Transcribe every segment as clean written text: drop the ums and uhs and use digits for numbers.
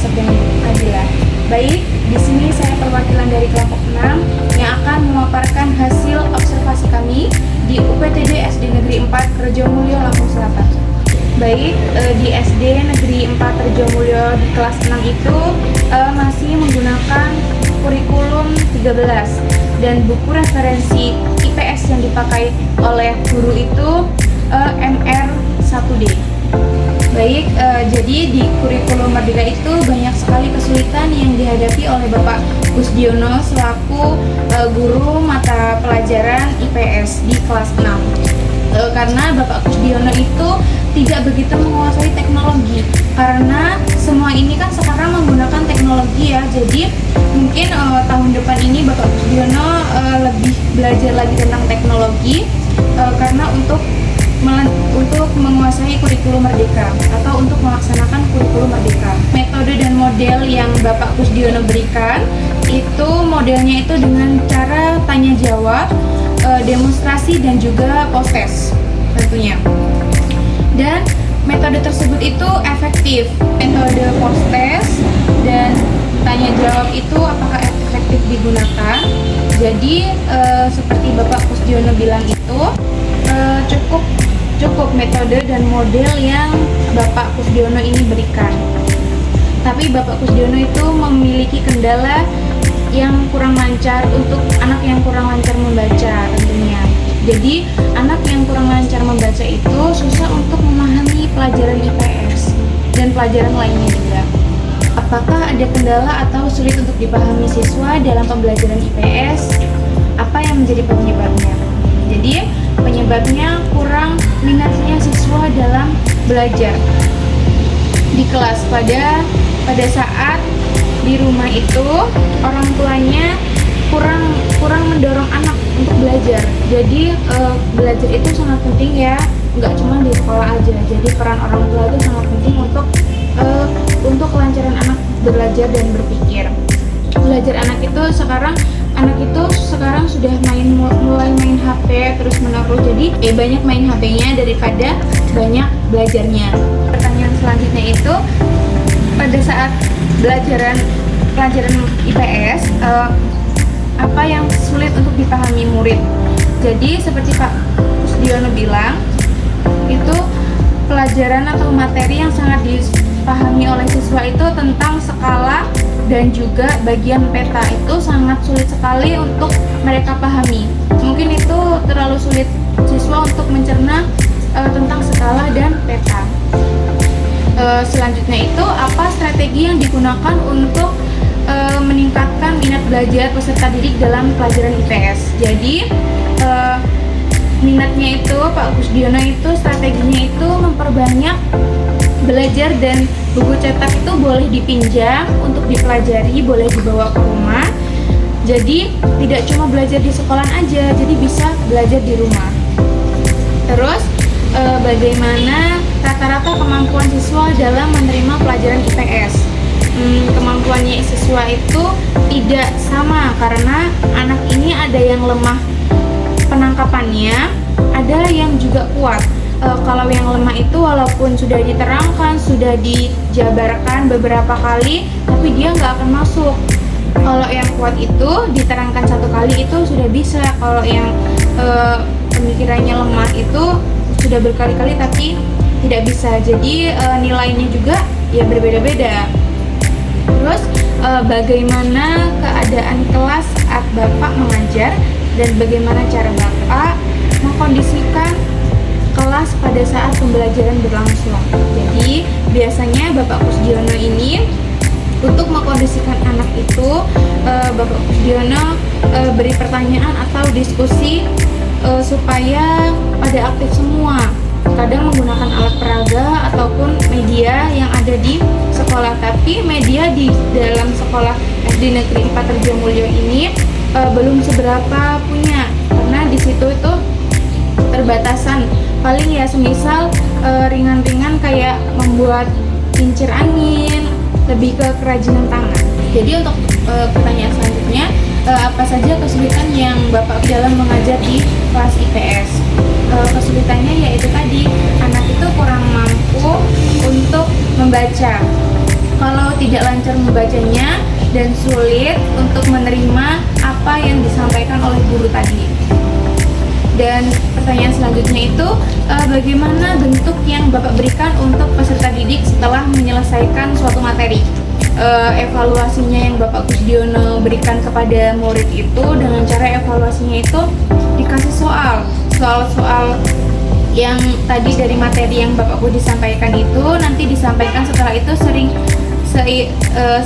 Sabda Nabila. Baik, di sini saya perwakilan dari kelompok 6 yang akan memaparkan hasil observasi kami di UPTD SD Negeri 4 Rejomulyo, Lampung Selatan. Baik, di SD Negeri 4 Rejomulyo di kelas 6 itu masih menggunakan kurikulum 13 dan buku referensi IPS yang dipakai oleh guru itu MR1D. Baik, jadi di kurikulum Merdeka itu banyak sekali kesulitan yang dihadapi oleh Bapak Kusdiono selaku guru mata pelajaran IPS di kelas 6. Karena Bapak Kusdiono itu tidak begitu menguasai teknologi, karena semua ini kan sekarang menggunakan teknologi ya. Jadi mungkin tahun depan ini Bapak Kusdiono lebih belajar lagi tentang teknologi karena untuk menguasai kurikulum Merdeka atau untuk melaksanakan kurikulum Merdeka. Metode dan model yang Bapak Kusdiono berikan itu modelnya itu dengan cara tanya jawab, demonstrasi dan juga post test tentunya. Dan metode tersebut itu efektif. Metode post test dan tanya jawab itu apakah efektif digunakan? Jadi seperti Bapak Kusdiono bilang itu cukup metode dan model yang Bapak Kusdiono ini berikan. Tapi Bapak Kusdiono itu memiliki kendala yang kurang lancar untuk anak yang kurang lancar membaca tentunya. Jadi anak yang kurang lancar membaca itu susah untuk memahami pelajaran IPS dan pelajaran lainnya juga. Apakah ada kendala atau sulit untuk dipahami siswa dalam pembelajaran IPS? Apa yang menjadi penyebabnya? Jadi penyebabnya kurang minatnya siswa dalam belajar di kelas. Pada saat di rumah itu orang tuanya kurang mendorong anak untuk belajar. Jadi belajar itu sangat penting ya, nggak cuma di sekolah aja. Jadi peran orang tua itu sangat penting untuk kelancaran anak belajar dan berpikir. Belajar anak itu sekarang sudah mulai main HP terus menerus. Jadi banyak main HP-nya daripada banyak belajarnya. Pertanyaan selanjutnya itu pada saat pelajaran IPS apa yang sulit untuk dipahami murid. Jadi seperti Pak Kusdiono bilang, itu pelajaran atau materi yang sangat dipahami oleh siswa itu tentang skala dan juga bagian peta itu sangat sulit sekali untuk mereka pahami. Mungkin itu terlalu sulit siswa untuk mencerna tentang skala dan peta. Selanjutnya itu apa strategi yang digunakan untuk meningkatkan minat belajar peserta didik dalam pelajaran IPS. Jadi minatnya itu Pak Kusdiono itu strateginya itu memperbanyak belajar dan buku cetak itu boleh dipinjam untuk dipelajari, boleh dibawa ke rumah. Jadi tidak cuma belajar di sekolah aja, jadi bisa belajar di rumah. Terus bagaimana rata-rata kemampuan siswa dalam menerima pelajaran IPS? Kemampuannya siswa itu tidak sama karena anak ini ada yang lemah penangkapannya, ada yang juga kuat. Kalau yang lemah itu walaupun sudah diterangkan, sudah dijabarkan beberapa kali, tapi dia nggak akan masuk. Kalau yang kuat itu diterangkan satu kali itu sudah bisa. Kalau yang pemikirannya lemah itu sudah berkali-kali tapi tidak bisa. Jadi nilainya juga ya berbeda-beda. Terus bagaimana keadaan kelas saat Bapak mengajar dan bagaimana cara Bapak mengkondisikan kelas pada saat pembelajaran berlangsung. Jadi biasanya Bapak Kusdiono ini untuk mengkondisikan anak itu Bapak Kusdiono beri pertanyaan atau diskusi supaya pada aktif semua. Kadang menggunakan alat peraga ataupun media yang ada di sekolah. Tapi media di dalam sekolah SD Negeri 4 Rejomulyo ini belum seberapa punya, karena di situ itu terbatasan. Paling ya semisal ringan-ringan kayak membuat kincir angin, lebih ke kerajinan tangan. Jadi untuk pertanyaan selanjutnya, apa saja kesulitan yang Bapak dalam mengajar di kelas IPS? Kesulitannya yaitu tadi anak itu kurang mampu untuk membaca. kalau tidak lancar membacanya dan sulit untuk menerima apa yang disampaikan oleh guru tadi. Dan pertanyaan selanjutnya itu, bagaimana bentuk yang Bapak berikan untuk peserta didik setelah menyelesaikan suatu materi? Evaluasinya yang Bapak Kusdiono berikan kepada murid itu dengan cara evaluasinya itu dikasih soal-soal yang tadi dari materi yang Bapak Budi sampaikan itu nanti disampaikan. Setelah itu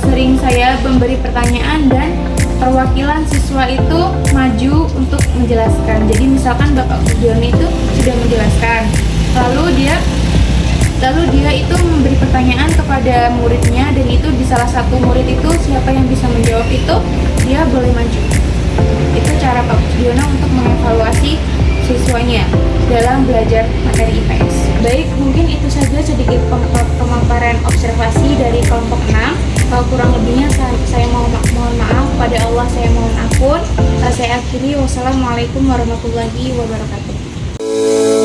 sering saya memberi pertanyaan dan perwakilan siswa itu maju untuk menjelaskan. Jadi misalkan Bapak Kusdiono itu sudah menjelaskan, lalu dia itu memberi pertanyaan kepada muridnya, dan itu di salah satu murid itu siapa yang bisa menjawab itu dia boleh maju. Itu cara Pak Kusdiono untuk mengevaluasi siswanya dalam belajar materi IPS. Baik, mungkin itu saja sedikit pemaparan observasi dari kelompok 6. Kalau kurang lebihnya saya mohon maaf, pada Allah saya mohon ampun. Saya akhiri, wassalamualaikum warahmatullahi wabarakatuh.